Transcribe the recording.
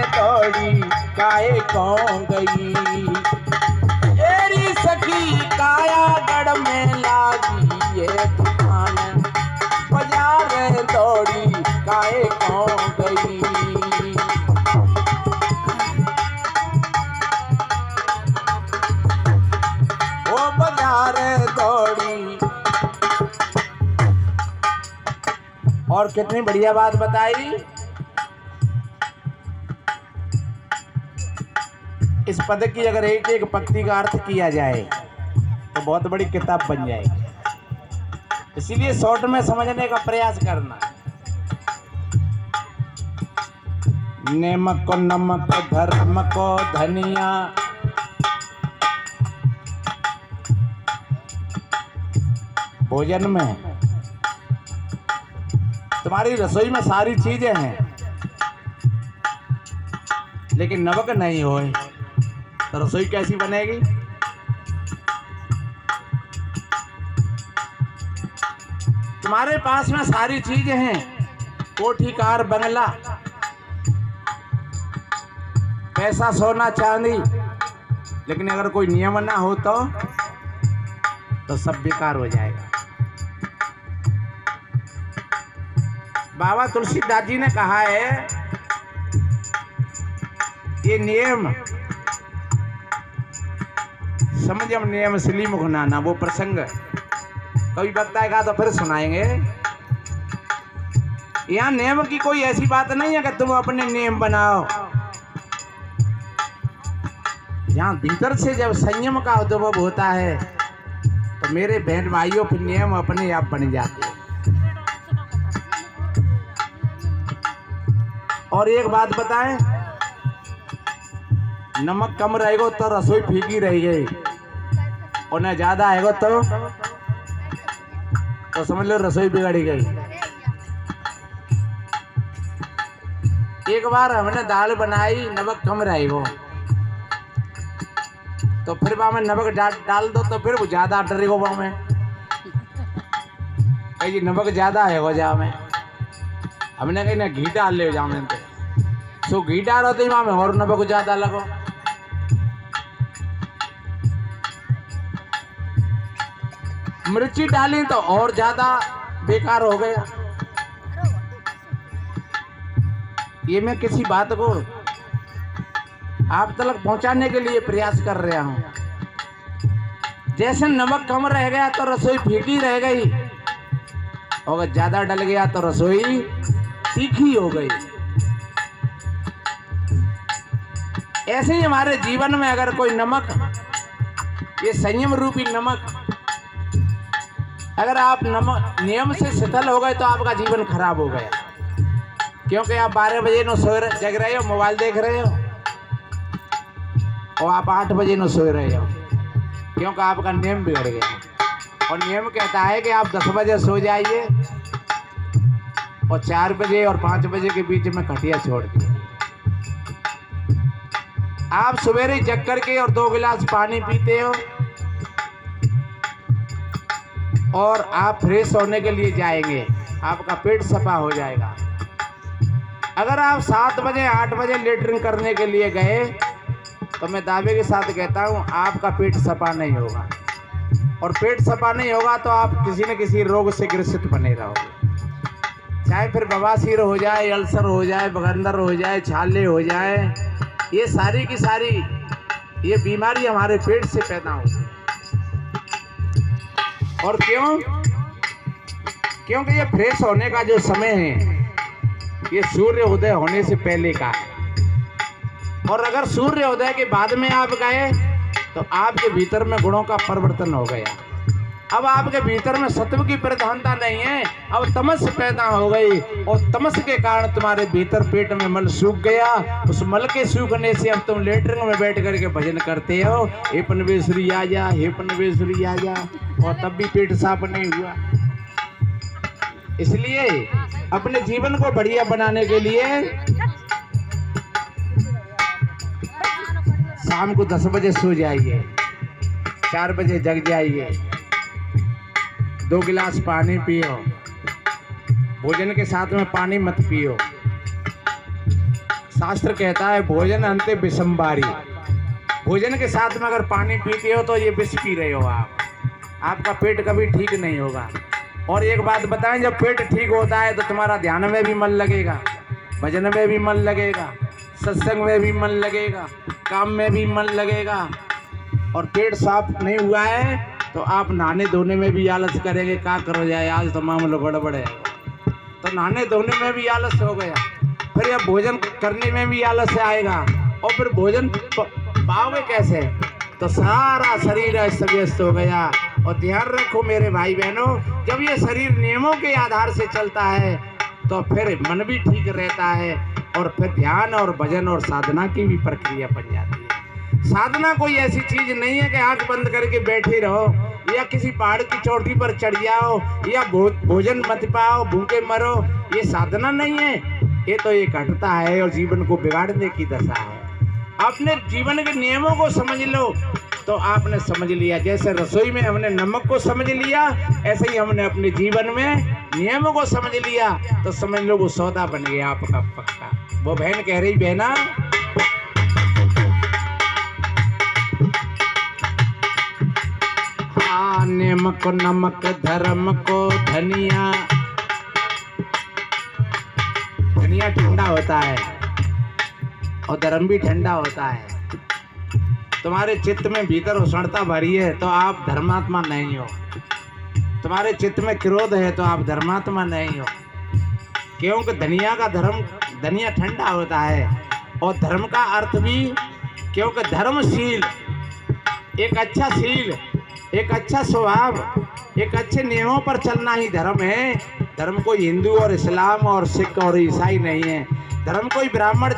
दौड़ी काहे कौन गई। तेरी सखी कायागढ़ में लागी ये तूफान, बाजार दौड़ी काहे कौन गई। वो बाजार दौड़ी। और कितनी बढ़िया बात बताई। इस पद की अगर एक एक पंक्ति का अर्थ किया जाए तो बहुत बड़ी किताब बन जाएगी। इसीलिए शॉर्ट में समझने का प्रयास करना। नेमक को नमक, धर्म को धनिया, भोजन में तुम्हारी रसोई में सारी चीजें हैं, लेकिन नमक नहीं हो तो रसोई कैसी बनेगी। तुम्हारे पास में सारी चीजें हैं, कोठी कार बंगला, पैसा सोना चांदी, लेकिन अगर कोई नियम ना हो तो सब बेकार हो जाएगा। बाबा तुलसीदास जी ने कहा है ये नियम समझम नियम सिली मुख नाना, वो प्रसंग कभी बताएगा तो फिर सुनाएंगे। यहाँ नियम की कोई ऐसी बात नहीं है कि तुम अपने नियम बनाओ। यहाँ भीतर से जब संयम का उद्भव होता है तो मेरे बहन भाइयों फिर नियम अपने आप बन जाते हैं। और एक बात बताएं, नमक कम रहेगा तो रसोई फीकी रहेगी, और न ज्यादा आएगा तो समझ लो रसोई बिगड़ी गई। एक बार हमने दाल बनाई, नमक कम रहेगा तो फिर वहां में नमक डाल दो तो फिर वो ज्यादा डरेगा। वहां में कहीं नमक ज्यादा है जा में, हमने कहीं ना घी डाल ले जा में तो घी डाल होते ही वहां में और नमक ज्यादा लगो। मिर्ची डाली तो और ज्यादा बेकार हो गया। ये मैं किसी बात को आप तक पहुंचाने के लिए प्रयास कर रहा हूं। जैसे नमक कम रह गया तो रसोई फीकी रह गई, और ज्यादा डल गया तो रसोई तीखी हो गई। ऐसे ही हमारे जीवन में अगर कोई नमक, ये संयम रूपी नमक, अगर आप नमक नियम से शिथिल हो गए तो आपका जीवन खराब हो गया। क्योंकि आप 12 बजे न जग रहे हो, मोबाइल देख रहे हो, और आप 8 बजे न सोए रहे हो, क्योंकि आपका नियम बिगड़ गया। और नियम कहता है कि आप 10 बजे सो जाइए और 4 बजे और 5 बजे के बीच में खटिया छोड़ दिए। आप सवेरे जग करके और 2 गिलास पानी पीते हो और आप फ्रेश होने के लिए जाएंगे, आपका पेट सफा हो जाएगा। अगर आप 7 बजे 8 बजे लेटरिन करने के लिए गए तो मैं दावे के साथ कहता हूं आपका पेट सफा नहीं होगा, और पेट सफा नहीं होगा तो आप किसी न किसी रोग से ग्रसित बने रहोगे। चाहे फिर बवासीर हो जाए, अल्सर हो जाए, बगंदर हो जाए, छाले हो जाए, ये सारी की सारी ये बीमारी हमारे पेट से पैदा होती है। और क्यों? क्योंकि ये फ्रेश होने का जो समय है ये सूर्य उदय होने से पहले का है। और अगर सूर्य उदय के बाद में आप गए तो आपके भीतर में गुणों का परिवर्तन हो गया। अब आपके भीतर में सत्व की प्रधानता नहीं है, अब तमस पैदा हो गई, और तमस के कारण तुम्हारे भीतर पेट में मल सूख गया। उस मल के सूखने से अब तुम लेटरिन में बैठ करके भजन करते हो, हे पनवेश्वरी आ जा, हे पनवेश्वरी आ जा, और तब भी पेट साफ नहीं हुआ। इसलिए अपने जीवन को बढ़िया बनाने के लिए शाम को 10 बजे सो जाइए, 4 बजे जग जाइए, 2 गिलास पानी पियो, भोजन के साथ में पानी मत पियो, शास्त्र कहता है भोजन अंते विषमबारी। भोजन के साथ में अगर पानी पीते हो तो ये विष पी रहे हो आप, आपका पेट कभी ठीक नहीं होगा। और एक बात बताएं, जब पेट ठीक होता है तो तुम्हारा ध्यान में भी मन लगेगा, भजन में भी मन लगेगा, सत्संग में भी मन लगेगा, काम में भी मन लगेगा। और पेट साफ नहीं हुआ है तो आप नहाने धोने में भी आलस करेंगे, क्या करो जाए आज तो मामला गड़बड़ है, तो नहाने धोने में भी आलस हो गया। फिर यह भोजन करने में भी आलस आएगा और फिर भोजन पाओगे कैसे, तो सारा शरीर अस्त व्यस्त हो गया। और ध्यान रखो मेरे भाई बहनों, जब ये शरीर नियमों के आधार से चलता है तो फिर मन भी ठीक रहता है और फिर ध्यान और भजन और साधना की भी प्रक्रिया बन जाती है। साधना कोई ऐसी चीज नहीं है कि आंख बंद करके बैठे रहो या किसी पहाड़ की चोटी पर चढ़ जाओ या भोजन मत पाओ भूखे मरो, ये साधना नहीं है। ये तो ये घटता है और जीवन को बिगाड़ने की दशा है। अपने जीवन के नियमों को समझ लो तो आपने समझ लिया। जैसे रसोई में हमने नमक को समझ लिया, ऐसे ही हमने अपने जीवन में नियमों को समझ लिया तो समझ लो वो सौदा बन गया आपका पक्का। वो बहन कह रही, बहना नियम को नमक, धर्म को धनिया। धनिया ठंडा होता है और धर्म भी ठंडा होता है। तुम्हारे चित्त में भीतर उष्णता भरी है तो आप धर्मात्मा नहीं हो। तुम्हारे चित्त में क्रोध है तो आप धर्मात्मा नहीं हो, क्योंकि धनिया ठंडा होता है। और धर्म का अर्थ भी, क्योंकि धर्मशील, एक अच्छा शील, एक अच्छा स्वभाव, एक अच्छे नियमों पर चलना ही धर्म है। धर्म कोई हिंदू और इस्लाम और सिख और ईसाई नहीं है। धर्म कोई ब्राह्मण